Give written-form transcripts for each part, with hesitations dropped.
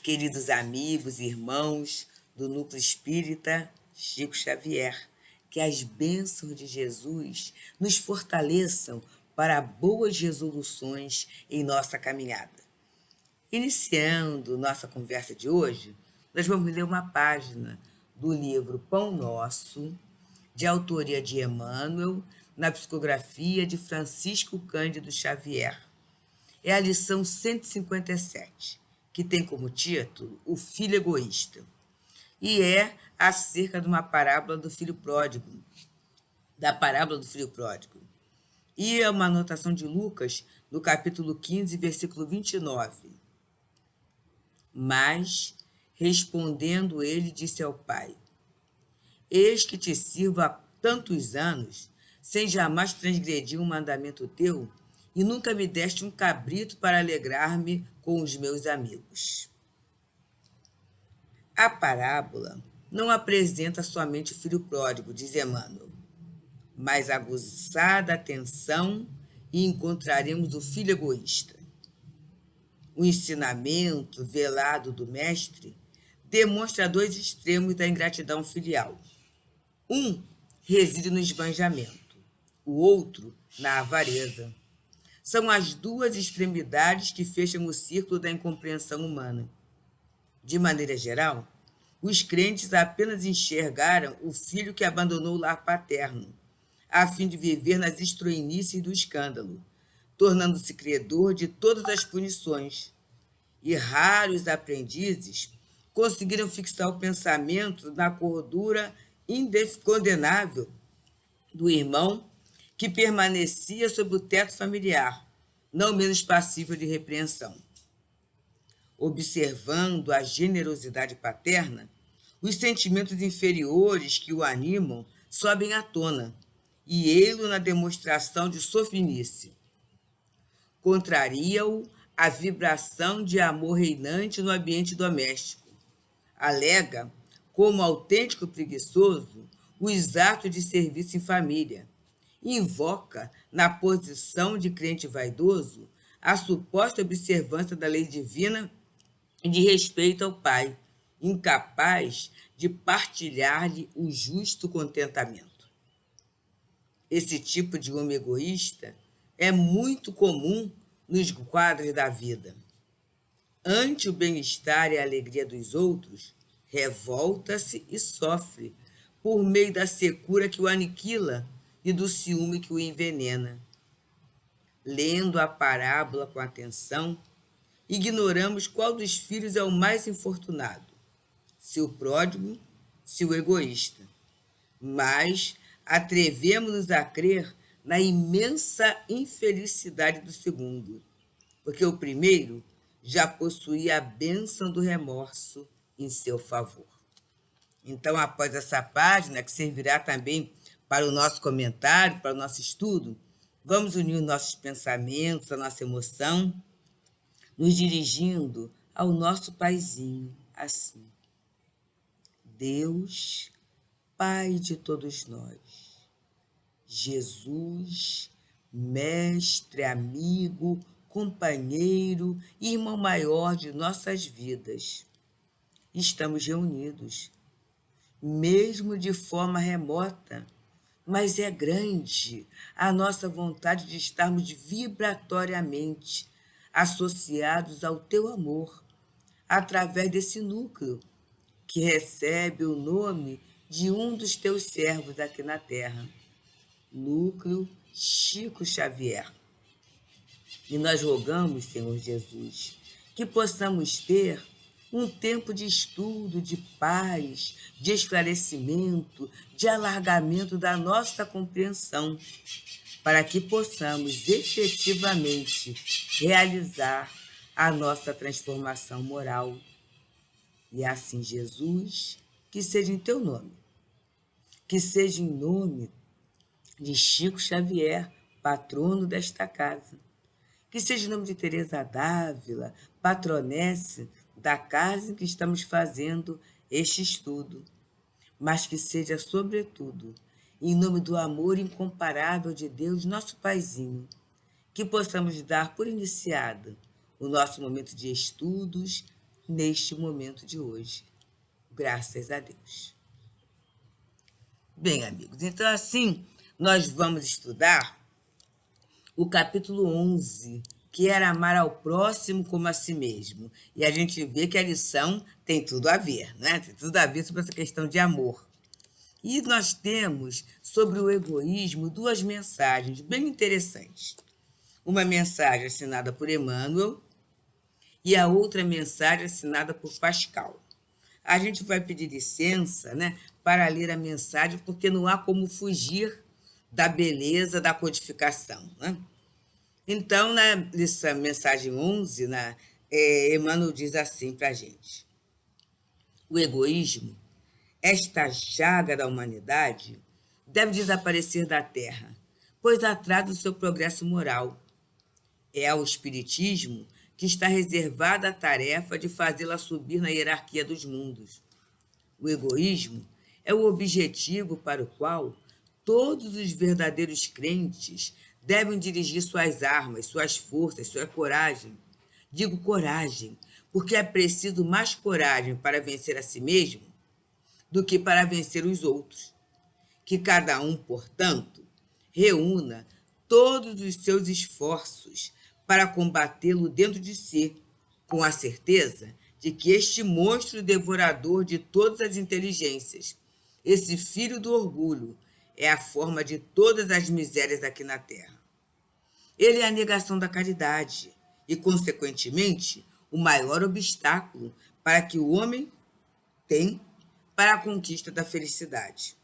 Queridos amigos e irmãos do Núcleo Espírita Chico Xavier, que as bênçãos de Jesus nos fortaleçam para boas resoluções em nossa caminhada. Iniciando nossa conversa de hoje, nós vamos ler uma página do livro Pão Nosso, de autoria de Emmanuel, na psicografia de Francisco Cândido Xavier. É a lição 157, que tem como título O Filho Egoísta, e é acerca de uma parábola do filho pródigo, da parábola do filho pródigo. E é uma anotação de Lucas, no capítulo 15, versículo 29. Mas, respondendo ele, disse ao pai: Eis que te sirvo há tantos anos, sem jamais transgredir um mandamento teu, e nunca me deste um cabrito para alegrar-me com os meus amigos. A parábola não apresenta somente o filho pródigo, diz Emmanuel, mas aguçada atenção e encontraremos o filho egoísta. O ensinamento velado do mestre demonstra dois extremos da ingratidão filial. Um reside no esbanjamento, o outro na avareza. São as duas extremidades que fecham o círculo da incompreensão humana. De maneira geral, os crentes apenas enxergaram o filho que abandonou o lar paterno, a fim de viver nas estroinices do escândalo, tornando-se credor de todas as punições. E raros aprendizes conseguiram fixar o pensamento na cordura incondenável do irmão que permanecia sob o teto familiar, não menos passível de repreensão. Observando a generosidade paterna, os sentimentos inferiores que o animam sobem à tona, e ei-lo na demonstração de sofinice. Contraria-o a vibração de amor reinante no ambiente doméstico. Alega, como autêntico preguiçoso, os atos de serviço em família. Invoca, na posição de crente vaidoso, a suposta observância da lei divina e de respeito ao Pai, incapaz de partilhar-lhe o justo contentamento. Esse tipo de homem egoísta é muito comum nos quadros da vida. Ante o bem-estar e a alegria dos outros, revolta-se e sofre, por meio da secura que o aniquila e do ciúme que o envenena. Lendo a parábola com atenção, ignoramos qual dos filhos é o mais infortunado, se o pródigo, se o egoísta. Mas atrevemos-nos a crer na imensa infelicidade do segundo, porque o primeiro já possuía a bênção do remorso em seu favor. Então, após essa página, que servirá também para o nosso comentário, para o nosso estudo, vamos unir os nossos pensamentos, a nossa emoção, nos dirigindo ao nosso Paizinho, assim. Deus, Pai de todos nós, Jesus, mestre, amigo, companheiro, irmão maior de nossas vidas. Estamos reunidos, mesmo de forma remota, mas é grande a nossa vontade de estarmos vibratoriamente associados ao teu amor, através desse núcleo, que recebe o nome de um dos teus servos aqui na Terra, Núcleo Chico Xavier. E nós rogamos, Senhor Jesus, que possamos ter um tempo de estudo, de paz, de esclarecimento, de alargamento da nossa compreensão, para que possamos efetivamente realizar a nossa transformação moral. E assim, Jesus, que seja em teu nome, que seja em nome de Chico Xavier, patrono desta casa, que seja em nome de Teresa d'Ávila, patronesse da casa em que estamos fazendo este estudo, mas que seja, sobretudo, em nome do amor incomparável de Deus, nosso Paizinho, que possamos dar por iniciado o nosso momento de estudos, neste momento de hoje. Graças a Deus. Bem, amigos, então assim nós vamos estudar o capítulo 11, que era amar ao próximo como a si mesmo. E a gente vê que a lição tem tudo a ver, né? Tem tudo a ver sobre essa questão de amor. E nós temos, sobre o egoísmo, duas mensagens bem interessantes. Uma mensagem assinada por Emmanuel e a outra mensagem assinada por Pascal. A gente vai pedir licença, né, para ler a mensagem, porque não há como fugir da beleza da codificação, né? Então, na lição, mensagem 11, Emmanuel diz assim para a gente: o egoísmo, esta chaga da humanidade, deve desaparecer da Terra, pois atrasa o seu progresso moral. É ao Espiritismo que está reservada a tarefa de fazê-la subir na hierarquia dos mundos. O egoísmo é o objetivo para o qual todos os verdadeiros crentes devem dirigir suas armas, suas forças, sua coragem. Digo coragem, porque é preciso mais coragem para vencer a si mesmo do que para vencer os outros. Que cada um, portanto, reúna todos os seus esforços para combatê-lo dentro de si, com a certeza de que este monstro devorador de todas as inteligências, esse filho do orgulho, é a forma de todas as misérias aqui na Terra. Ele é a negação da caridade e, consequentemente, o maior obstáculo para que o homem tenha para a conquista da felicidade.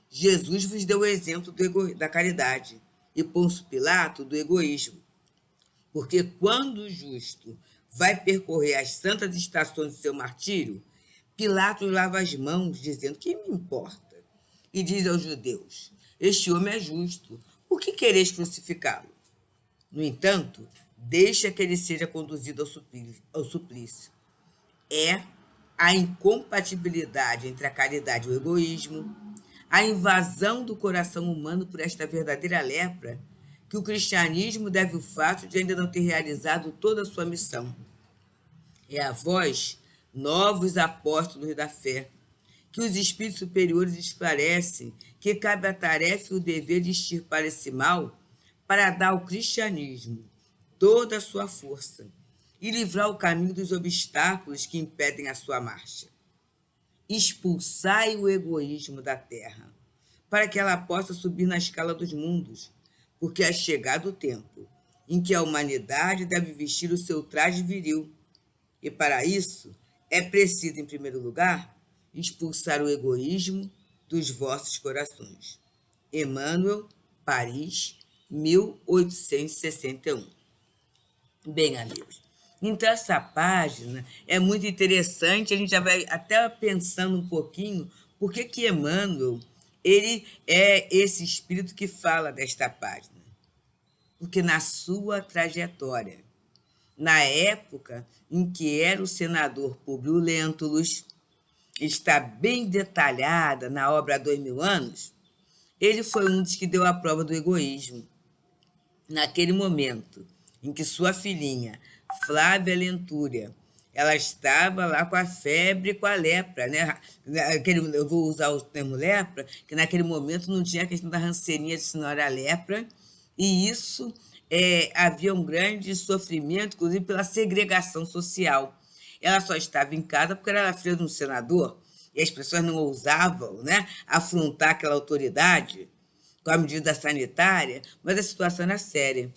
Jesus vos deu o exemplo da caridade e Pôncio Pilato do egoísmo. Porque quando o justo vai percorrer as santas estações do seu martírio, Pilatos lava as mãos, dizendo: que me importa? E diz aos judeus: este homem é justo, por que quereis crucificá-lo? No entanto, deixa que ele seja conduzido ao suplício. É a incompatibilidade entre a caridade e o egoísmo, a invasão do coração humano por esta verdadeira lepra, que o cristianismo deve o fato de ainda não ter realizado toda a sua missão. É a vós, novos apóstolos da fé, que os espíritos superiores esclarecem que cabe a tarefa e o dever de extirpar esse mal para dar ao cristianismo toda a sua força e livrar o caminho dos obstáculos que impedem a sua marcha. Expulsai o egoísmo da terra, para que ela possa subir na escala dos mundos, porque é chegado o tempo em que a humanidade deve vestir o seu traje viril, e para isso é preciso, em primeiro lugar, expulsar o egoísmo dos vossos corações. Emmanuel, Paris, 1861. Bem, amigos, então essa página é muito interessante, a gente já vai até pensando um pouquinho por que Emmanuel, ele é esse espírito que fala desta página. Porque na sua trajetória, na época em que era o senador Públio Lentulus, está bem detalhada na obra Há 2000 anos, ele foi um dos que deu a prova do egoísmo. Naquele momento em que sua filhinha, Flávia Lentúria, ela estava lá com a febre e com a lepra, né? Eu vou usar o termo lepra, que naquele momento não tinha a questão da ranceirinha de senhora lepra, e isso havia um grande sofrimento, inclusive pela segregação social. Ela só estava em casa porque ela era filha de um senador, e as pessoas não ousavam, né, afrontar aquela autoridade com a medida sanitária, mas a situação era séria.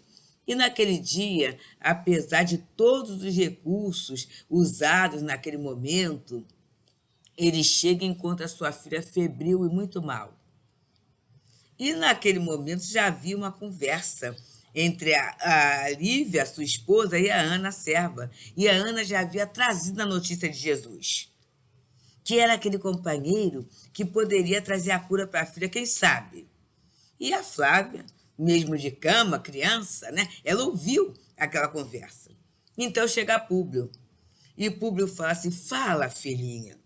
E naquele dia, apesar de todos os recursos usados naquele momento, ele chega e encontra sua filha febril e muito mal. E naquele momento já havia uma conversa entre a Lívia, sua esposa, e a Ana, a serva. E a Ana já havia trazido a notícia de Jesus, que era aquele companheiro que poderia trazer a cura para a filha, quem sabe. E a Flávia, mesmo de cama, criança, né, ela ouviu aquela conversa. Então chega Públio. E Públio fala assim: fala, filhinha,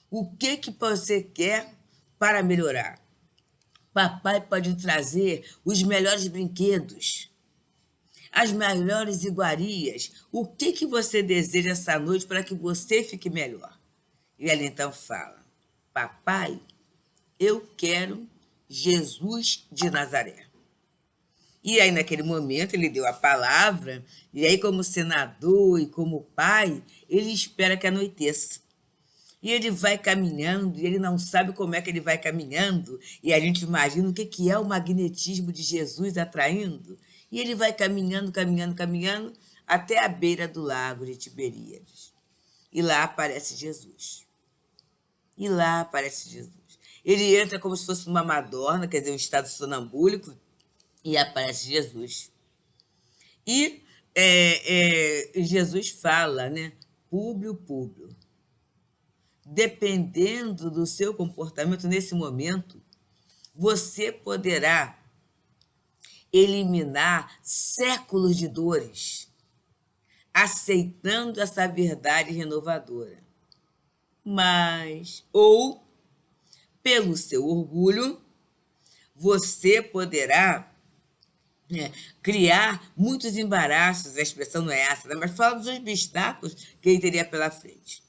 o que você quer para melhorar? Papai pode trazer os melhores brinquedos. as melhores iguarias. O que você deseja essa noite para que você fique melhor? E ela então fala: papai, eu quero Jesus de Nazaré. E aí, naquele momento, ele deu a palavra, e aí, como senador e como pai, ele espera que anoiteça. E ele vai caminhando, e ele não sabe como é que ele vai caminhando, e a gente imagina o que é o magnetismo de Jesus atraindo. E ele vai caminhando, caminhando, caminhando, até a beira do lago de Tiberíades. E lá aparece Jesus. E lá aparece Jesus. Ele entra como se fosse uma Madonna, quer dizer, um estado sonambúlico, e aparece Jesus. E Jesus fala, né? Públio, Públio. Dependendo do seu comportamento nesse momento, você poderá eliminar séculos de dores, aceitando essa verdade renovadora. Mas, ou, pelo seu orgulho, você poderá criar muitos embaraços, a expressão não é essa, né? Mas fala dos obstáculos que ele teria pela frente.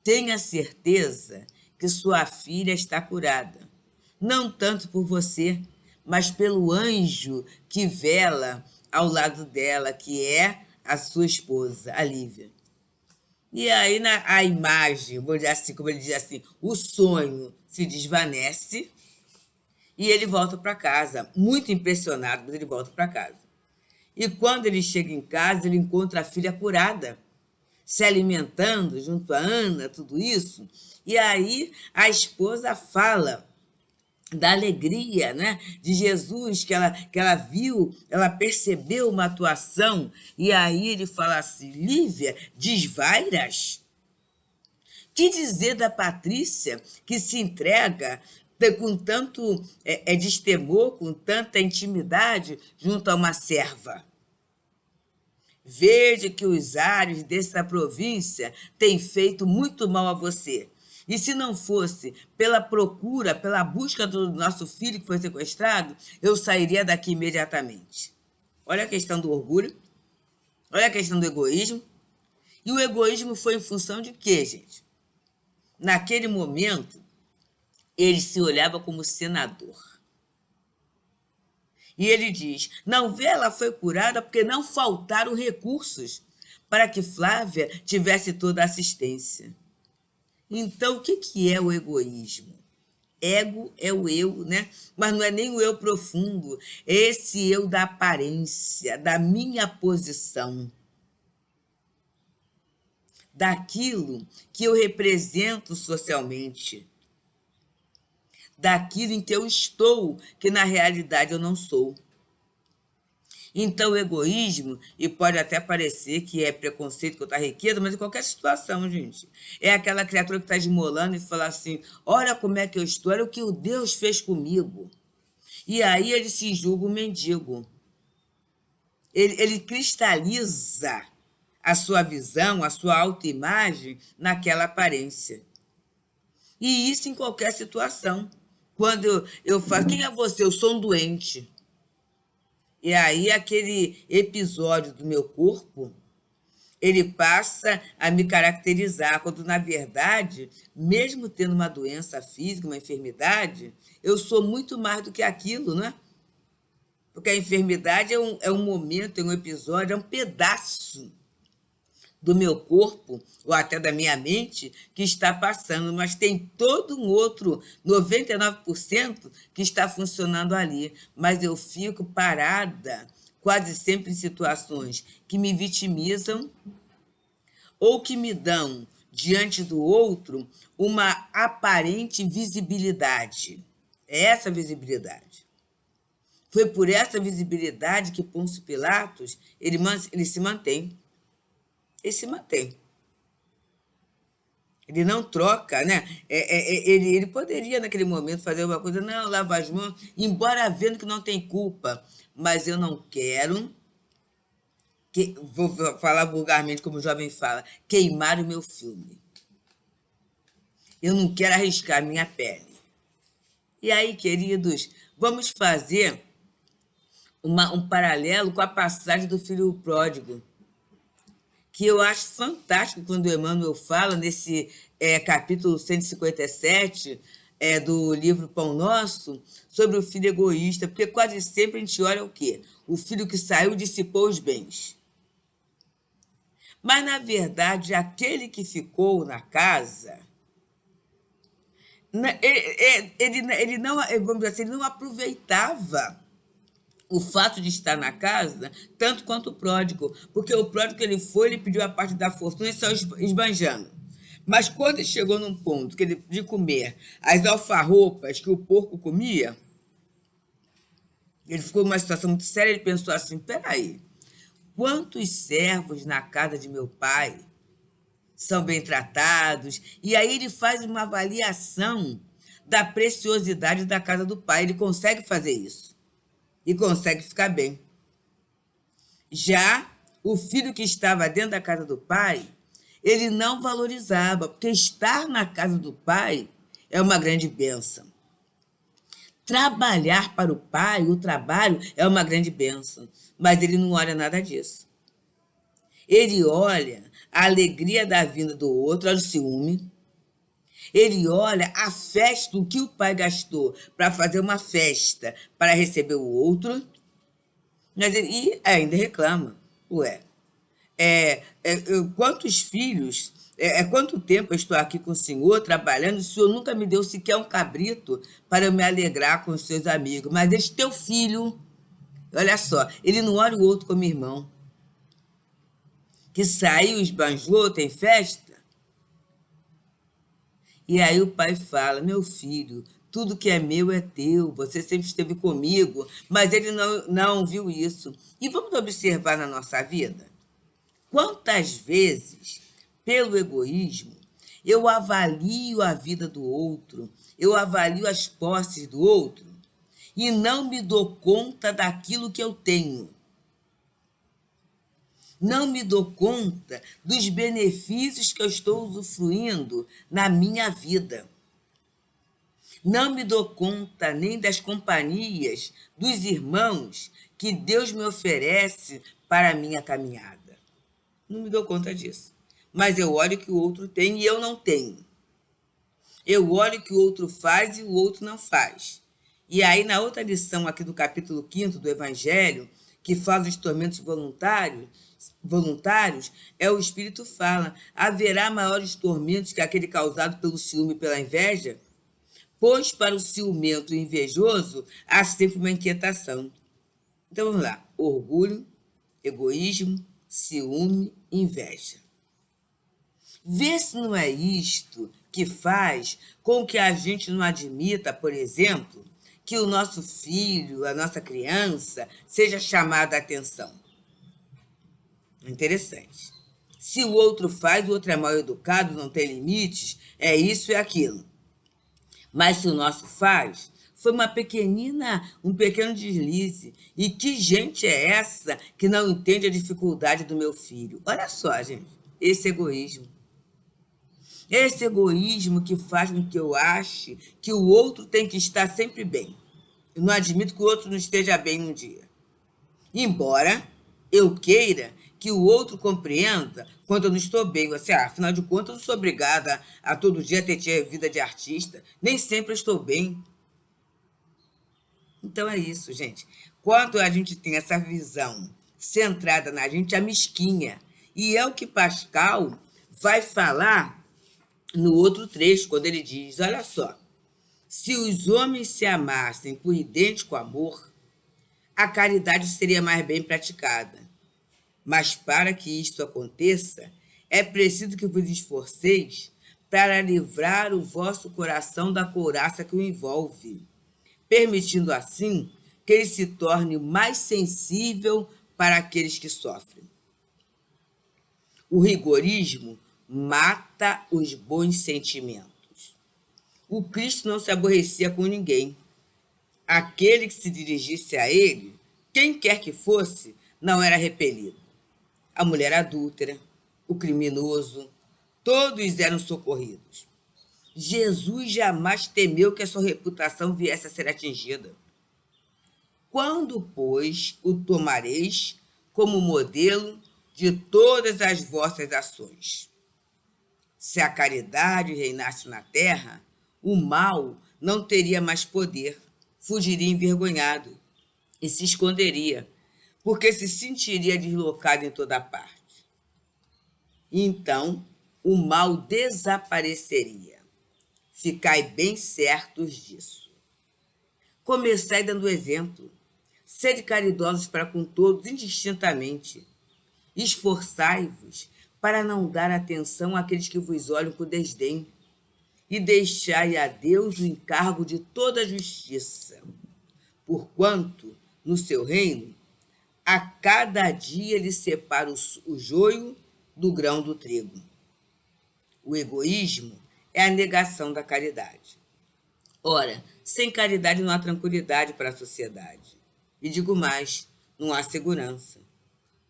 Tenha certeza que sua filha está curada, não tanto por você, mas pelo anjo que vela ao lado dela, que é a sua esposa, a Lívia. E aí a imagem, vou dizer assim, como ele diz assim, o sonho se desvanece e ele volta para casa, muito impressionado, mas ele volta para casa. E quando ele chega em casa, ele encontra a filha curada, se alimentando junto a Ana, tudo isso. E aí a esposa fala da alegria, né, de Jesus, que ela viu, ela percebeu uma atuação, e aí ele fala assim: Lívia, desvairas? Que dizer da Patrícia, que se entrega com tanto destemor, com tanta intimidade, junto a uma serva? Veja que os ares dessa província têm feito muito mal a você. E se não fosse pela procura, pela busca do nosso filho que foi sequestrado, eu sairia daqui imediatamente. Olha a questão do orgulho, olha a questão do egoísmo. E o egoísmo foi em função de quê, gente? Naquele momento, ele se olhava como senador. E ele diz: não vê, ela foi curada porque não faltaram recursos para que Flávia tivesse toda a assistência. Então, o que é o egoísmo? Ego é o eu, né? Mas não é nem o eu profundo, é esse eu da aparência, da minha posição, daquilo que eu represento socialmente, daquilo em que eu estou, que na realidade eu não sou. Então, o egoísmo, e pode até parecer que é preconceito contra a riqueza, mas em qualquer situação, gente, é aquela criatura que está esmolando e fala assim: olha como é que eu estou, olha o que o Deus fez comigo. E aí ele se julga um mendigo. Ele cristaliza a sua visão, a sua autoimagem naquela aparência. E isso em qualquer situação. Quando eu falo: quem é você? Eu sou um doente. E aí aquele episódio do meu corpo, ele passa a me caracterizar, quando na verdade, mesmo tendo uma doença física, uma enfermidade, eu sou muito mais do que aquilo, né? Porque a enfermidade é um momento, é um episódio, é um pedaço do meu corpo, ou até da minha mente, que está passando, mas tem todo um outro 99% que está funcionando ali. Mas eu fico parada, quase sempre em situações que me vitimizam ou que me dão, diante do outro, uma aparente visibilidade. É essa visibilidade. Foi por essa visibilidade que Pôncio Pilatos ele se mantém. Ele se mantém. Ele não troca, né? Ele poderia, naquele momento, fazer uma coisa, não, lava as mãos, embora vendo que não tem culpa, mas eu não quero, vou falar vulgarmente, como o jovem fala, queimar o meu filme. Eu não quero arriscar minha pele. E aí, queridos, vamos fazer um paralelo com a passagem do filho pródigo, que eu acho fantástico quando o Emmanuel fala nesse capítulo 157 do livro Pão Nosso, sobre o filho egoísta, porque quase sempre a gente olha o quê? O filho que saiu dissipou os bens. Mas, na verdade, aquele que ficou na casa, ele não, vamos dizer assim, ele não aproveitava o fato de estar na casa tanto quanto o pródigo, porque o pródigo ele pediu a parte da fortuna e saiu esbanjando. Mas quando ele chegou num ponto que ele de comer as alfarropas que o porco comia, ele ficou numa situação muito séria, ele pensou assim, peraí, quantos servos na casa de meu pai são bem tratados? E aí ele faz uma avaliação da preciosidade da casa do pai, ele consegue fazer isso. E consegue ficar bem. Já o filho que estava dentro da casa do pai, ele não valorizava, porque estar na casa do pai é uma grande bênção. Trabalhar para o pai, o trabalho, é uma grande bênção, mas ele não olha nada disso. Ele olha a alegria da vinda do outro, olha o ciúme. Ele olha a festa, o que o pai gastou para fazer uma festa para receber o outro, e ainda reclama. Ué, quantos filhos, quanto tempo eu estou aqui com o senhor trabalhando, o senhor nunca me deu sequer um cabrito para eu me alegrar com os seus amigos, mas este teu filho, olha só, ele não olha o outro como irmão, que saiu, esbanjou, tem festa. E aí o pai fala, meu filho, tudo que é meu é teu, você sempre esteve comigo, mas ele não viu isso. E vamos observar na nossa vida, quantas vezes, pelo egoísmo, eu avalio a vida do outro, eu avalio as posses do outro e não me dou conta daquilo que eu tenho. Não me dou conta dos benefícios que eu estou usufruindo na minha vida. Não me dou conta nem das companhias, dos irmãos que Deus me oferece para a minha caminhada. Não me dou conta disso. Mas eu olho o que o outro tem e eu não tenho. Eu olho o que o outro faz e o outro não faz. E aí, na outra lição aqui do capítulo 5º do Evangelho, que fala dos tormentos voluntários, o Espírito fala, haverá maiores tormentos que aquele causado pelo ciúme e pela inveja? Pois para o ciumento e invejoso há sempre uma inquietação. Então vamos lá, orgulho, egoísmo, ciúme, inveja. Vê se não é isto que faz com que a gente não admita, por exemplo, que o nosso filho, a nossa criança, seja chamada a atenção. Interessante. Se o outro faz, o outro é mal educado, não tem limites, é isso e aquilo. Mas se o nosso faz, foi um pequeno deslize. E que gente é essa que não entende a dificuldade do meu filho? Olha só, gente, esse egoísmo. Esse egoísmo que faz com que eu ache que o outro tem que estar sempre bem. Eu não admito que o outro não esteja bem um dia. Embora eu queira que o outro compreenda quando eu não estou bem. Você, afinal de contas, eu não sou obrigada a todo dia ter vida de artista. Nem sempre eu estou bem. Então é isso, gente. Quando a gente tem essa visão centrada na gente, a mesquinha. E é o que Pascal vai falar no outro trecho, quando ele diz, olha só, se os homens se amassem por idêntico amor, a caridade seria mais bem praticada. Mas para que isto aconteça, é preciso que vos esforceis para livrar o vosso coração da couraça que o envolve, permitindo assim que ele se torne mais sensível para aqueles que sofrem. O rigorismo mata os bons sentimentos. O Cristo não se aborrecia com ninguém. Aquele que se dirigisse a ele, quem quer que fosse, não era repelido. A mulher adúltera, o criminoso, todos eram socorridos. Jesus jamais temeu que a sua reputação viesse a ser atingida. Quando, pois, o tomareis como modelo de todas as vossas ações? Se a caridade reinasse na terra, o mal não teria mais poder, fugiria envergonhado e se esconderia, porque se sentiria deslocado em toda parte. Então, o mal desapareceria. Ficai bem certos disso. Começai dando exemplo. Sede caridosos para com todos, indistintamente. Esforçai-vos para não dar atenção àqueles que vos olham com desdém, e deixai a Deus o encargo de toda a justiça, porquanto, no seu reino, a cada dia ele separa o joio do grão do trigo. O egoísmo é a negação da caridade. Ora, sem caridade não há tranquilidade para a sociedade. E digo mais, não há segurança.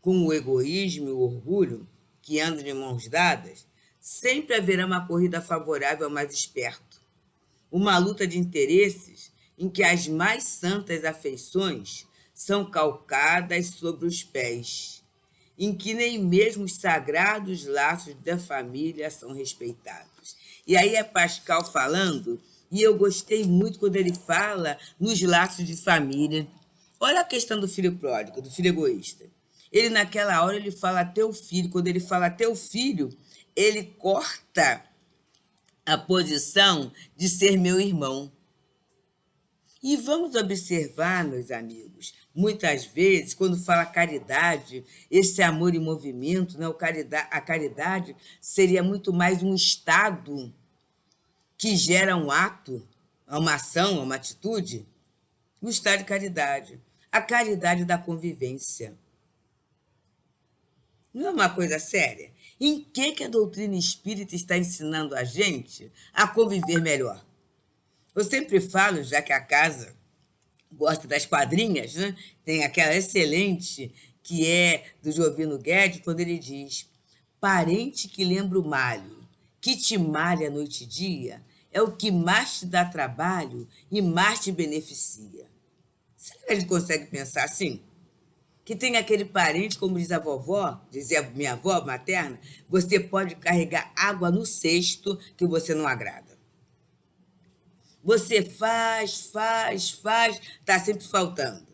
Com o egoísmo e o orgulho, que andam de mãos dadas, sempre haverá uma corrida favorável ao mais esperto. Uma luta de interesses em que as mais santas afeições são calcadas sobre os pés, em que nem mesmo os sagrados laços da família são respeitados. E aí é Pascal falando, e eu gostei muito quando ele fala nos laços de família. Olha a questão do filho pródigo, do filho egoísta. Ele, naquela hora, ele fala teu filho. Quando ele fala teu filho, ele corta a posição de ser meu irmão. E vamos observar, meus amigos, muitas vezes, quando fala caridade, esse amor em movimento, né, a caridade seria muito mais um estado que gera um ato, uma ação, uma atitude. O estado de caridade. A caridade da convivência. Não é uma coisa séria? Em que a doutrina espírita está ensinando a gente a conviver melhor? Eu sempre falo, já que a casa gosta das quadrinhas, né? Tem aquela excelente que é do Jovino Guedes, quando ele diz: parente que lembra o malho, que te malha noite e dia, é o que mais te dá trabalho e mais te beneficia. Será que a gente consegue pensar assim? Que tem aquele parente, como diz a vovó, dizia minha avó materna, você pode carregar água no cesto que você não agrada. Você faz, está sempre faltando.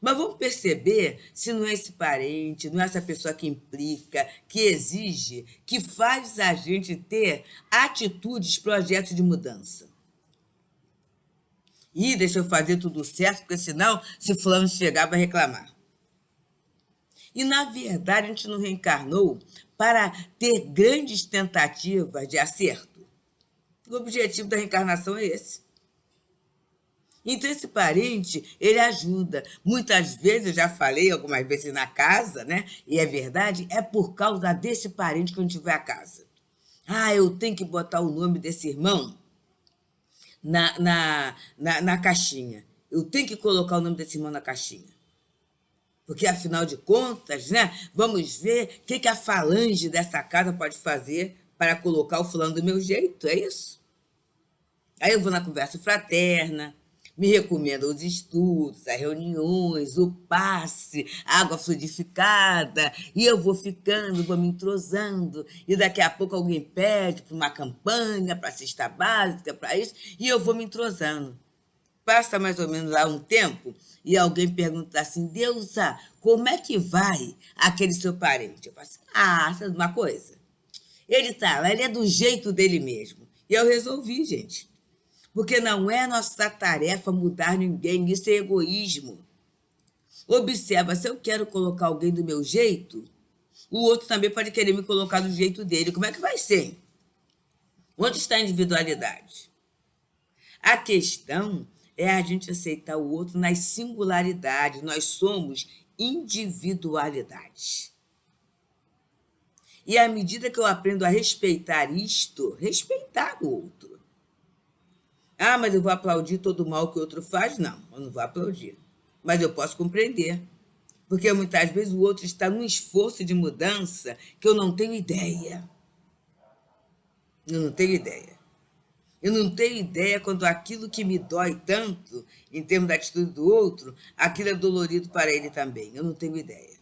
Mas vamos perceber se não é esse parente, não é essa pessoa que implica, que exige, que faz a gente ter atitudes, projetos de mudança. E deixa eu fazer tudo certo, porque senão, se fulano chegar, vai reclamar. E, na verdade, a gente não reencarnou para ter grandes tentativas de acerto. O objetivo da reencarnação é esse. Então, esse parente, ele ajuda. Muitas vezes, eu já falei algumas vezes na casa, né? E é verdade, é por causa desse parente que a gente vai à casa. Ah, eu tenho que botar o nome desse irmão na caixinha. Eu tenho que colocar o nome desse irmão na caixinha. Porque, afinal de contas, né, vamos ver o que a falange dessa casa pode fazer para colocar o fulano do meu jeito, é isso? Aí eu vou na conversa fraterna, me recomendam os estudos, as reuniões, o passe, a água fluidificada, e eu vou ficando, vou me entrosando, e daqui a pouco alguém pede para uma campanha, para cesta básica, para isso, e eu vou me entrosando. Passa mais ou menos lá um tempo e alguém pergunta assim, Deusa, como é que vai aquele seu parente? Eu falo assim, sabe uma coisa? Ele tá lá, ele é do jeito dele mesmo. E eu resolvi, gente. Porque não é nossa tarefa mudar ninguém, isso é egoísmo. Observa, se eu quero colocar alguém do meu jeito, o outro também pode querer me colocar do jeito dele. Como é que vai ser? Onde está a individualidade? A questão é a gente aceitar o outro nas singularidades. Nós somos individualidades. E à medida que eu aprendo a respeitar isto, respeitar o outro. Ah, mas eu vou aplaudir todo o mal que o outro faz? Não, eu não vou aplaudir. Mas eu posso compreender. Porque muitas vezes o outro está num esforço de mudança que eu não tenho ideia. Eu não tenho ideia. Eu não tenho ideia quando aquilo que me dói tanto, em termos da atitude do outro, aquilo é dolorido para ele também. Eu não tenho ideia.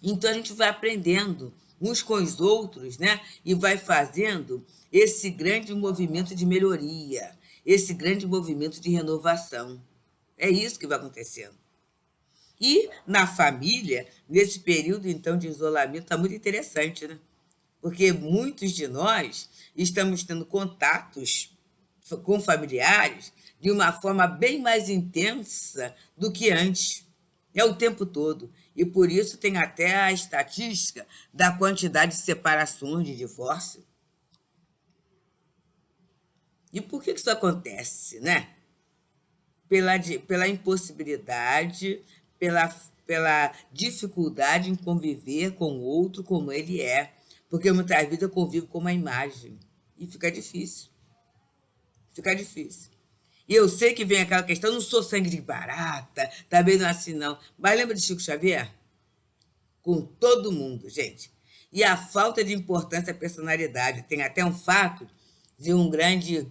Então a gente vai aprendendo uns com os outros, né? E vai fazendo esse grande movimento de melhoria, esse grande movimento de renovação. É isso que vai acontecendo. E na família, nesse período então de isolamento, está muito interessante, né? Porque muitos de nós estamos tendo contatos com familiares de uma forma bem mais intensa do que antes. É o tempo todo. E por isso tem até a estatística da quantidade de separações, de divórcio. E por que isso acontece, né? Pela impossibilidade, pela dificuldade em conviver com o outro como ele é. Porque muitas vezes eu convivo com uma imagem. E fica difícil. Fica difícil. E eu sei que vem aquela questão, não sou sangue de barata, também não é assim, não. Mas lembra de Chico Xavier? Com todo mundo, gente. E a falta de importância à personalidade. Tem até um fato de um grande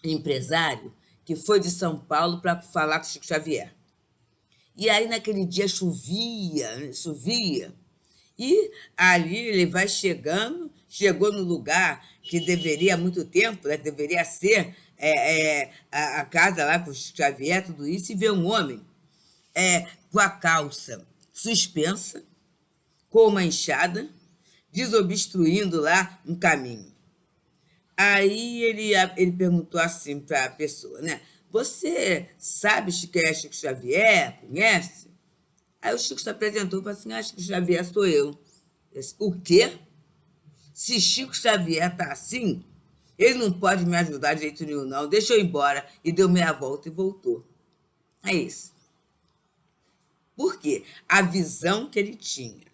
empresário que foi de São Paulo para falar com Chico Xavier. E aí, naquele dia, chovia. E ali ele vai chegou no lugar que deveria há muito tempo, né, deveria ser a casa lá com o Xavier, tudo isso, e vê um homem com a calça suspensa, com uma enxada, desobstruindo lá um caminho. Aí ele perguntou assim para a pessoa, né? Você sabe quem é Chico Xavier? Conhece? Aí o Chico se apresentou e falou assim, Chico Xavier sou eu. Eu disse, o quê? Se Chico Xavier tá assim, ele não pode me ajudar de jeito nenhum, não. Deixa eu ir embora. E deu meia volta e voltou. É isso. Por quê? A visão que ele tinha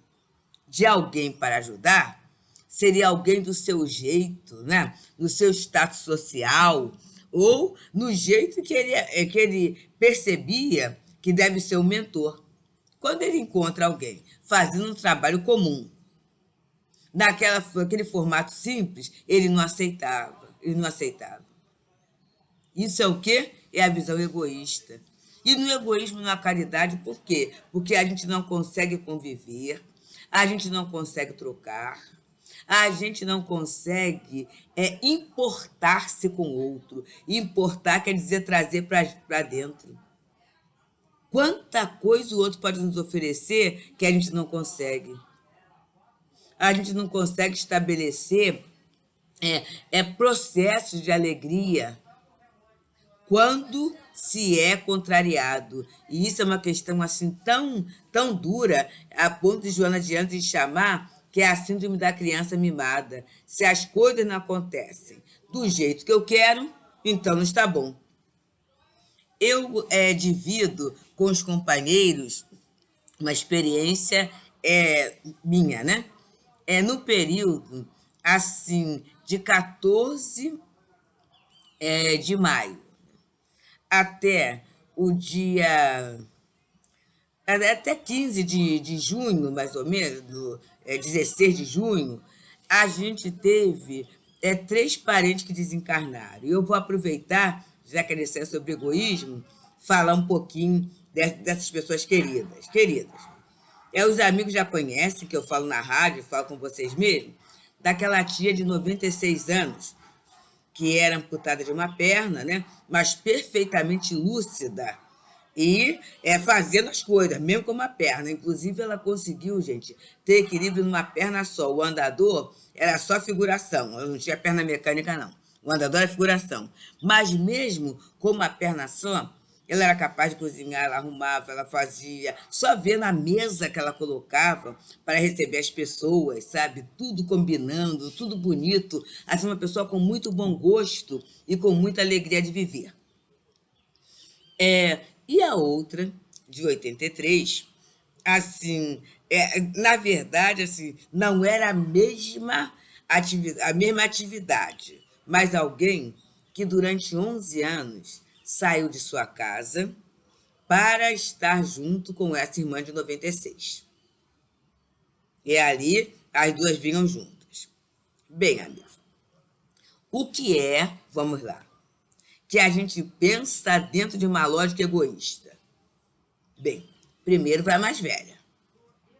de alguém para ajudar seria alguém do seu jeito, né? No seu status social, ou no jeito que ele percebia que deve ser o mentor. Quando ele encontra alguém fazendo um trabalho comum, naquele formato simples, ele não aceitava. Ele não aceitava. Isso é o quê? É a visão egoísta. E no egoísmo, na caridade, por quê? Porque a gente não consegue conviver, a gente não consegue trocar, a gente não consegue importar-se com o outro. Importar quer dizer trazer para dentro. Quanta coisa o outro pode nos oferecer que a gente não consegue. A gente não consegue estabelecer processos de alegria quando se é contrariado. E isso é uma questão assim tão dura, a ponto de Joana de Anjos chamar que é a síndrome da criança mimada. Se as coisas não acontecem do jeito que eu quero, então não está bom. Eu divido com os companheiros uma experiência minha, né? No período, assim, de 14 de maio até o dia... Até 15 de junho, mais ou menos, 16 de junho, a gente teve 3 parentes que desencarnaram. E eu vou aproveitar, já que a licença é sobre egoísmo, falar um pouquinho dessas pessoas queridas. Os amigos já conhecem, que eu falo na rádio, falo com vocês mesmo, daquela tia de 96 anos, que era amputada de uma perna, né? Mas perfeitamente lúcida e fazendo as coisas, mesmo com uma perna. Inclusive, ela conseguiu, gente, ter equilíbrio numa perna só. O andador era só figuração, ela não tinha perna mecânica, não. O andador era figuração. Mas mesmo com uma perna só, ela era capaz de cozinhar, ela arrumava, ela fazia. Só ver na mesa que ela colocava para receber as pessoas, sabe? Tudo combinando, tudo bonito. Assim, uma pessoa com muito bom gosto e com muita alegria de viver. E a outra, de 83, assim, na verdade, assim, não era a mesma atividade, mas alguém que durante 11 anos saiu de sua casa para estar junto com essa irmã de 96. E ali as duas vinham juntas. Bem, amigos, O que é, vamos lá, que a gente pensa dentro de uma lógica egoísta? Bem, primeiro vai a mais velha.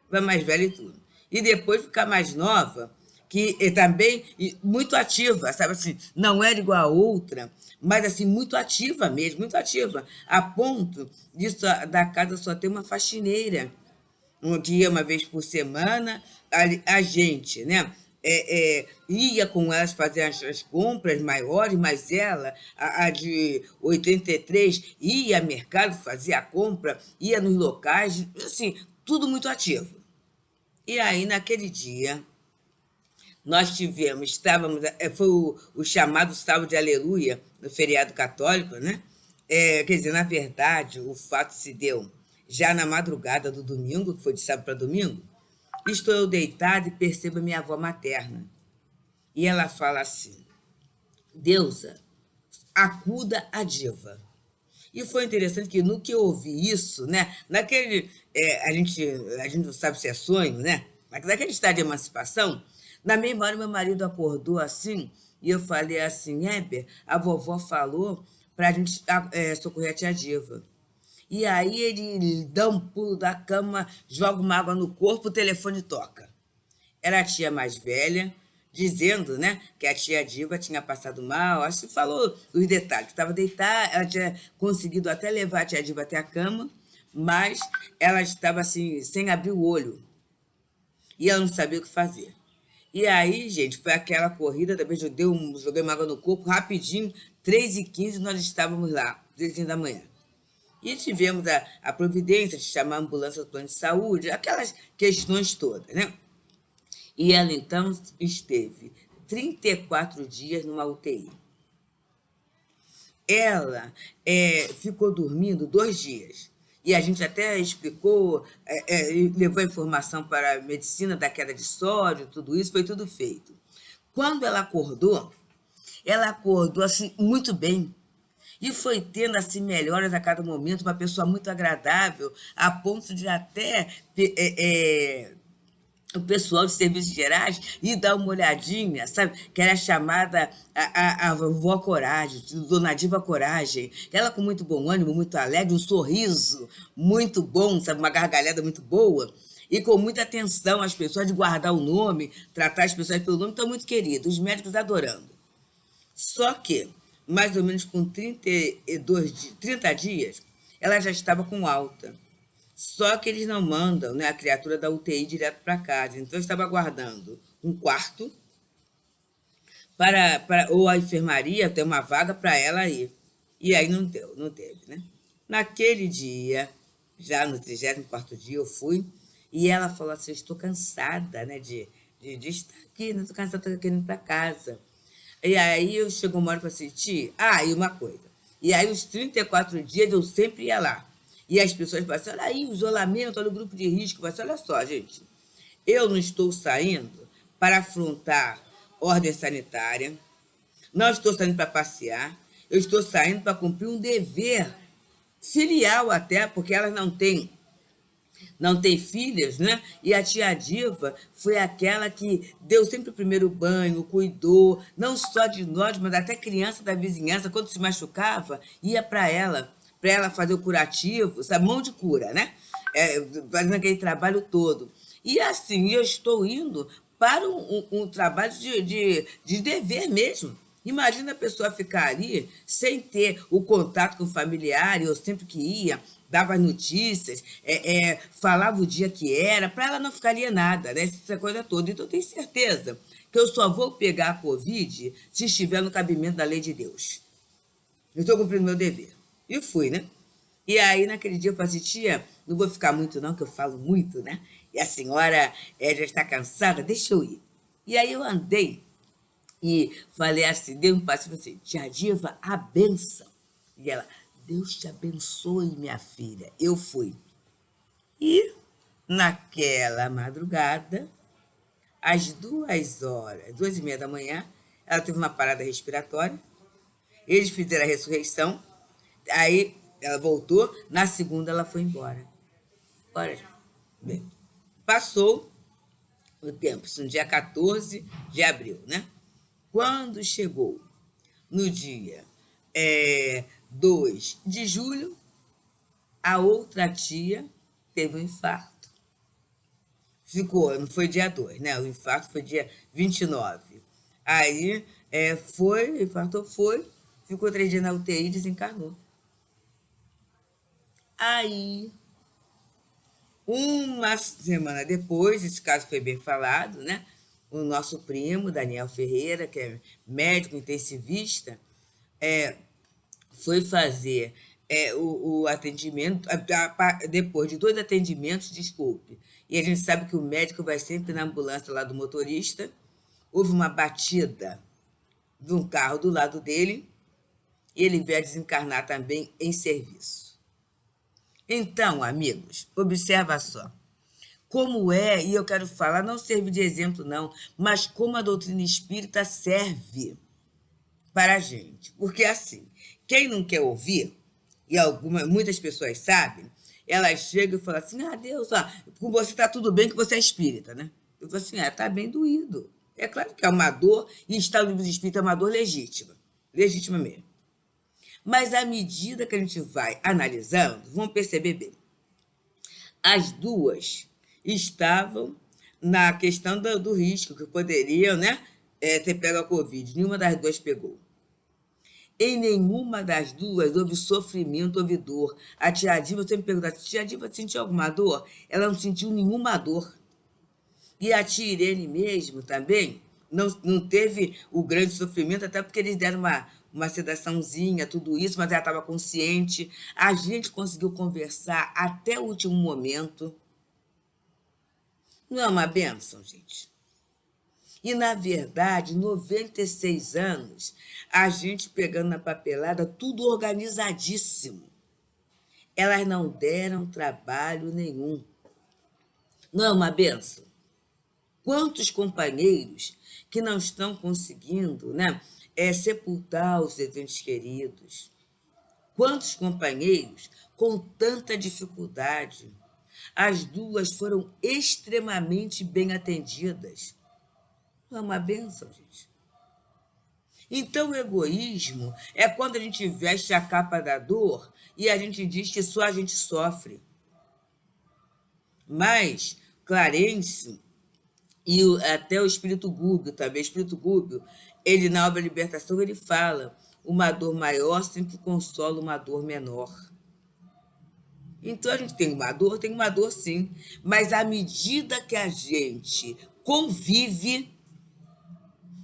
Vai mais velha e tudo. E depois ficar mais nova, que é também muito ativa, sabe assim, não era igual a outra, mas assim, muito ativa mesmo, muito ativa, a ponto disso da casa só ter uma faxineira, um dia, uma vez por semana, a gente, né? Ia com elas fazer as compras maiores, mas ela, a de 83, ia ao mercado, fazia a compra, ia nos locais, assim, tudo muito ativo. E aí, naquele dia, nós foi o chamado Sábado de Aleluia, no feriado católico, né? Quer dizer, na verdade, o fato se deu já na madrugada do domingo, que foi de sábado para domingo. Estou eu deitada e percebo a minha avó materna. E ela fala assim: Deusa, acuda a diva. E foi interessante que no que eu ouvi isso, né? A gente não sabe se é sonho, né? Mas naquele estado de emancipação, na mesma hora meu marido acordou assim, e eu falei assim, Heber, a vovó falou para a gente socorrer a tia Diva. E aí ele dá um pulo da cama, joga uma água no corpo, o telefone toca. Era a tia mais velha, dizendo, né, que a tia Diva tinha passado mal, acho que falou os detalhes, que estava deitada, ela tinha conseguido até levar a tia Diva até a cama, mas ela estava assim, sem abrir o olho, e ela não sabia o que fazer. E aí, gente, foi aquela corrida, também joguei uma água no corpo, rapidinho, 3h15 nós estávamos lá, 3h15 da manhã. E tivemos a providência de chamar a ambulância do plano de saúde, aquelas questões todas, né? E ela, então, esteve 34 dias numa UTI. Ela ficou dormindo 2 dias. E a gente até explicou, levou a informação para a medicina da queda de sódio, tudo isso, foi tudo feito. Quando ela acordou assim, muito bem. E foi tendo assim melhoras a cada momento, uma pessoa muito agradável, a ponto de até o pessoal de serviços gerais ir dar uma olhadinha, sabe? Que era chamada a vovó Coragem, Dona Diva Coragem. Ela com muito bom ânimo, muito alegre, um sorriso muito bom, sabe? Uma gargalhada muito boa. E com muita atenção às pessoas, de guardar o nome, tratar as pessoas pelo nome, então muito querido, os médicos adorando. Só que, mais ou menos com 30 dias, ela já estava com alta. Só que eles não mandam, né, a criatura da UTI direto para casa. Então, eu estava aguardando um quarto ou a enfermaria ter uma vaga para ela ir. E aí não deu, não teve, né? Naquele dia, já no 34º dia, eu fui e ela falou assim, estou cansada, né, de estar aqui, não estou cansada, estou querendo ir para casa. E aí eu chegou uma hora e falei assim, tia, e uma coisa. E aí os 34 dias eu sempre ia lá. E as pessoas falam assim, olha aí o isolamento, olha o grupo de risco. Mas olha só, gente, eu não estou saindo para afrontar ordem sanitária, não estou saindo para passear, eu estou saindo para cumprir um dever filial até, porque elas não tem filhas, né? E a tia Diva foi aquela que deu sempre o primeiro banho, cuidou, não só de nós, mas até criança da vizinhança, quando se machucava, ia para ela fazer o curativo, sabe? Mão de cura, né? Fazendo aquele trabalho todo. E assim, eu estou indo para um trabalho de dever mesmo. Imagina a pessoa ficar ali sem ter o contato com o familiar, eu sempre que ia, dava notícias, falava o dia que era, para ela não ficar alienada, né? Essa coisa toda. Então, eu tenho certeza que eu só vou pegar a Covid se estiver no cabimento da lei de Deus. Eu estou cumprindo meu dever. E fui, né? E aí, naquele dia, eu falei assim, tia, não vou ficar muito não, que eu falo muito, né? E a senhora já está cansada, deixa eu ir. E aí eu andei e falei assim, dei um passo e falei assim, tia Diva, a benção. E ela, Deus te abençoe, minha filha. Eu fui. E naquela madrugada, às 2h, 2h30 da manhã, ela teve uma parada respiratória. Eles fizeram a ressurreição. Aí ela voltou. Na segunda, ela foi embora. Olha, bem, passou o tempo. Isso no dia 14 de abril, né? Quando chegou no dia 2 de julho, a outra tia teve um infarto. Ficou, não foi dia 2, né? O infarto foi dia 29. Aí infartou, ficou 3 dias na UTI e desencarnou. Aí, uma semana depois, esse caso foi bem falado, né? O nosso primo, Daniel Ferreira, que é médico intensivista, foi fazer o atendimento, depois de 2 atendimentos, desculpe, e a gente sabe que o médico vai sempre na ambulância lá do motorista, houve uma batida de um carro do lado dele, e ele veio a desencarnar também em serviço. Então, amigos, observa só. Como e eu quero falar, não serve de exemplo não, mas como a doutrina espírita serve para a gente. Porque assim, quem não quer ouvir, e muitas pessoas sabem, elas chegam e falam assim, Deus, com você está tudo bem que você é espírita, né? Eu falo assim, está bem doído. É claro que é uma dor, e está no livro do espírito é uma dor legítima mesmo. Mas à medida que a gente vai analisando, vamos perceber bem. As duas estavam na questão do risco, que poderiam, né, ter pego a Covid. Nenhuma das duas pegou. Em nenhuma das duas houve sofrimento, houve dor. A tia Diva, você me pergunta, a tia Diva sentiu alguma dor? Ela não sentiu nenhuma dor. E a tia Irene mesmo também não teve o grande sofrimento, até porque eles deram uma sedaçãozinha, tudo isso, mas ela estava consciente. A gente conseguiu conversar até o último momento. Não é uma bênção, gente? E, na verdade, 96 anos, a gente pegando na papelada, tudo organizadíssimo. Elas não deram trabalho nenhum. Não é uma bênção? Quantos companheiros que não estão conseguindo, né, sepultar os entes queridos? Quantos companheiros com tanta dificuldade? As duas foram extremamente bem atendidas. Não é uma bênção, gente? Então, o egoísmo é quando a gente veste a capa da dor e a gente diz que só a gente sofre. Mas Clarence e até o Espírito Gúbio também, o Espírito Gúbio, ele na obra Libertação, ele fala, uma dor maior sempre consola uma dor menor. Então, a gente tem uma dor sim, mas à medida que a gente convive,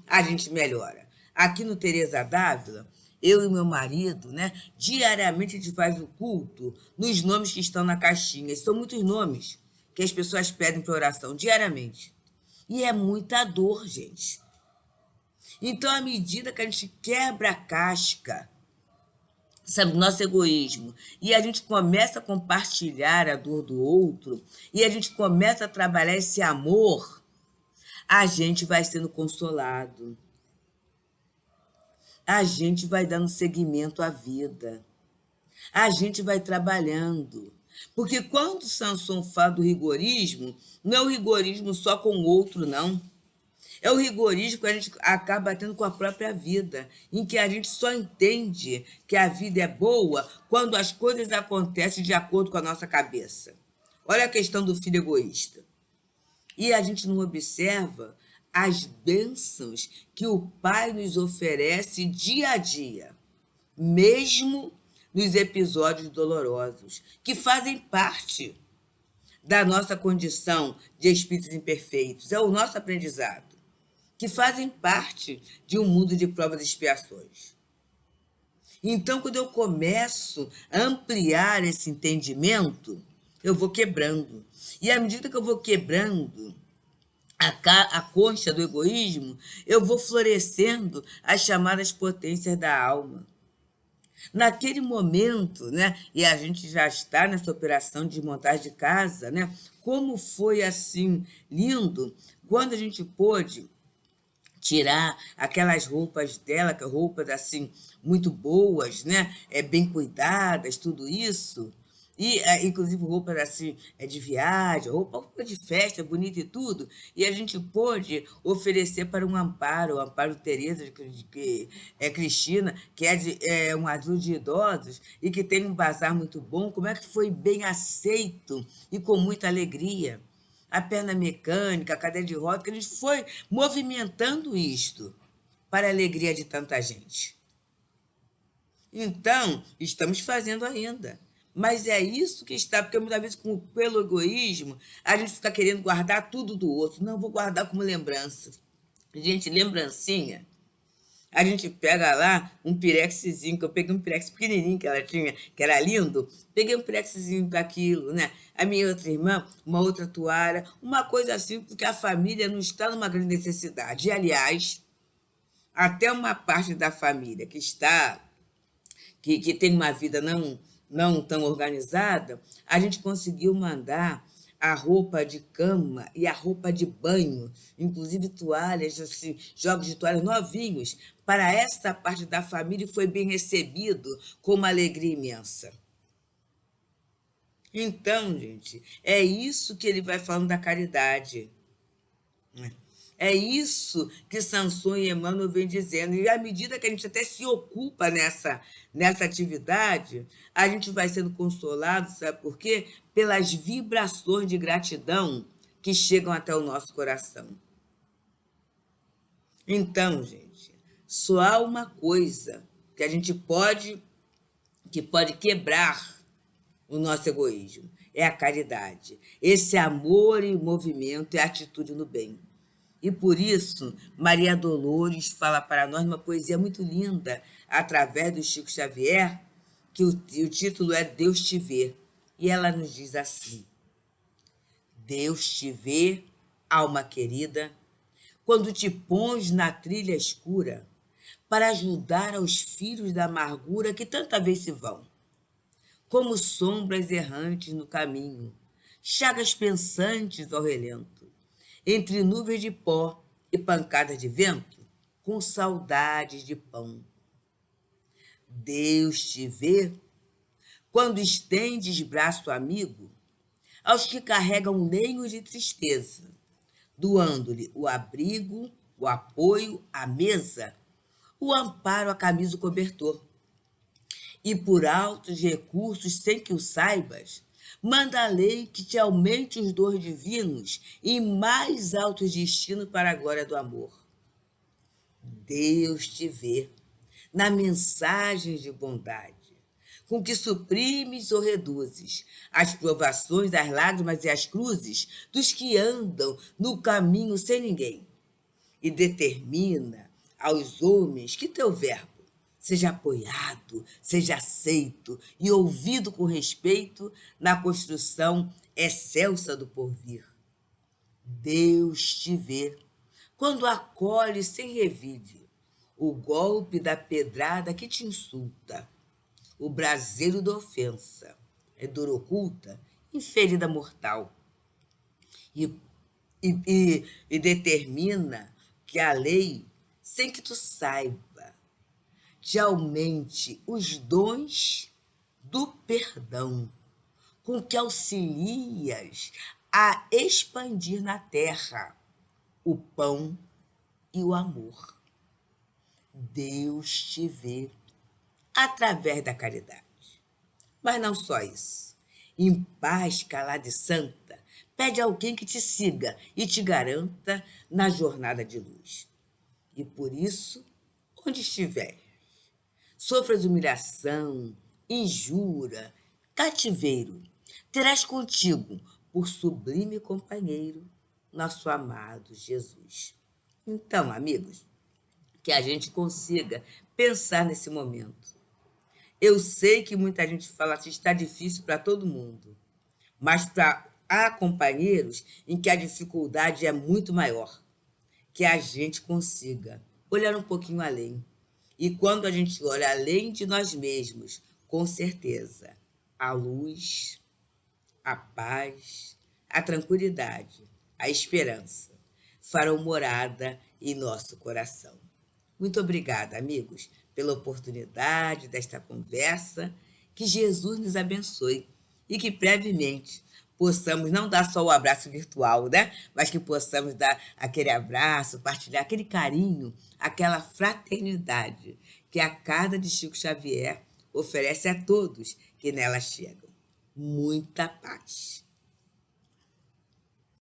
a gente melhora. Aqui no Teresa d'Ávila, eu e meu marido, né, diariamente a gente faz o culto nos nomes que estão na caixinha. São muitos nomes que as pessoas pedem para oração diariamente. E é muita dor, gente. Então, à medida que a gente quebra a casca, sabe, do nosso egoísmo, e a gente começa a compartilhar a dor do outro, e a gente começa a trabalhar esse amor, a gente vai sendo consolado. A gente vai dando seguimento à vida. A gente vai trabalhando. Porque quando Samson fala do rigorismo, não é o rigorismo só com o outro, não. É o rigorismo que a gente acaba tendo com a própria vida, em que a gente só entende que a vida é boa quando as coisas acontecem de acordo com a nossa cabeça. Olha a questão do filho egoísta. E a gente não observa as bênçãos que o Pai nos oferece dia a dia, mesmo nos episódios dolorosos, que fazem parte da nossa condição de espíritos imperfeitos, é o nosso aprendizado, que fazem parte de um mundo de provas e expiações. Então, quando eu começo a ampliar esse entendimento, eu vou quebrando. E à medida que eu vou quebrando a concha do egoísmo, eu vou florescendo as chamadas potências da alma. Naquele momento, né, e a gente já está nessa operação de montagem de casa, né, como foi assim lindo quando a gente pôde tirar aquelas roupas dela, roupas assim muito boas, né, bem cuidadas, tudo isso. E, inclusive, roupas assim, de viagem, roupa de festa, bonita e tudo. E a gente pôde oferecer para um Amparo, o Amparo Tereza, que é Cristina, que é um asilo de idosos e que tem um bazar muito bom. Como é que foi bem aceito e com muita alegria? A perna mecânica, a cadeira de roda, que a gente foi movimentando isto para a alegria de tanta gente. Então, estamos fazendo ainda. Mas é isso que está, porque muitas vezes, pelo egoísmo, a gente fica querendo guardar tudo do outro. Não, vou guardar como lembrança. Gente, lembrancinha. A gente pega lá um pirexzinho, que eu peguei um pirex pequenininho que ela tinha, que era lindo. Peguei um pirexzinho para aquilo, né? A minha outra irmã, uma outra toalha, uma coisa assim, porque a família não está numa grande necessidade. E, aliás, até uma parte da família que tem uma vida não tão organizada, a gente conseguiu mandar a roupa de cama e a roupa de banho, inclusive toalhas, assim, jogos de toalhas novinhos, para esta parte da família e foi bem recebido com uma alegria imensa. Então, gente, é isso que ele vai falando da caridade. É isso que Samson e Emmanuel vêm dizendo. E à medida que a gente até se ocupa nessa atividade, a gente vai sendo consolado, sabe por quê? Pelas vibrações de gratidão que chegam até o nosso coração. Então, gente, só há uma coisa que a gente que pode quebrar o nosso egoísmo. É a caridade. Esse amor em movimento é a atitude no bem. E por isso, Maria Dolores fala para nós uma poesia muito linda, através do Chico Xavier, que o título é Deus te vê. E ela nos diz assim: Deus te vê, alma querida, quando te pões na trilha escura, para ajudar aos filhos da amargura que tanta vez se vão, como sombras errantes no caminho, chagas pensantes ao relento, entre nuvens de pó e pancadas de vento, com saudades de pão. Deus te vê quando estendes braço amigo aos que carregam lenho de tristeza, doando-lhe o abrigo, o apoio, a mesa, o amparo, a camisa, o cobertor. E por altos recursos, sem que o saibas, manda a lei que te aumente os dons divinos em mais altos destinos para a glória do amor. Deus te vê na mensagem de bondade, com que suprimes ou reduzes as provações, as lágrimas e as cruzes dos que andam no caminho sem ninguém, e determina aos homens que teu verbo seja apoiado, seja aceito e ouvido com respeito na construção excelsa do porvir. Deus te vê quando acolhe sem revide o golpe da pedrada que te insulta, o braseiro da ofensa, dor oculta e ferida mortal, e determina que a lei, sem que tu saiba, te aumente os dons do perdão, com que auxilias a expandir na terra o pão e o amor. Deus te vê através da caridade. Mas não só isso. Em paz, calada e santa, pede a alguém que te siga e te garanta na jornada de luz. E por isso, onde estiver, sofras humilhação, injúria, cativeiro, terás contigo, por sublime companheiro, nosso amado Jesus. Então, amigos, que a gente consiga pensar nesse momento. Eu sei que muita gente fala assim, está difícil para todo mundo, mas há companheiros em que a dificuldade é muito maior, que a gente consiga olhar um pouquinho além. E quando a gente olha além de nós mesmos, com certeza, a luz, a paz, a tranquilidade, a esperança farão morada em nosso coração. Muito obrigada, amigos, pela oportunidade desta conversa. Que Jesus nos abençoe e que brevemente possamos não dar só o abraço virtual, né? Mas que possamos dar aquele abraço, partilhar aquele carinho, aquela fraternidade que a casa de Chico Xavier oferece a todos que nela chegam. Muita paz.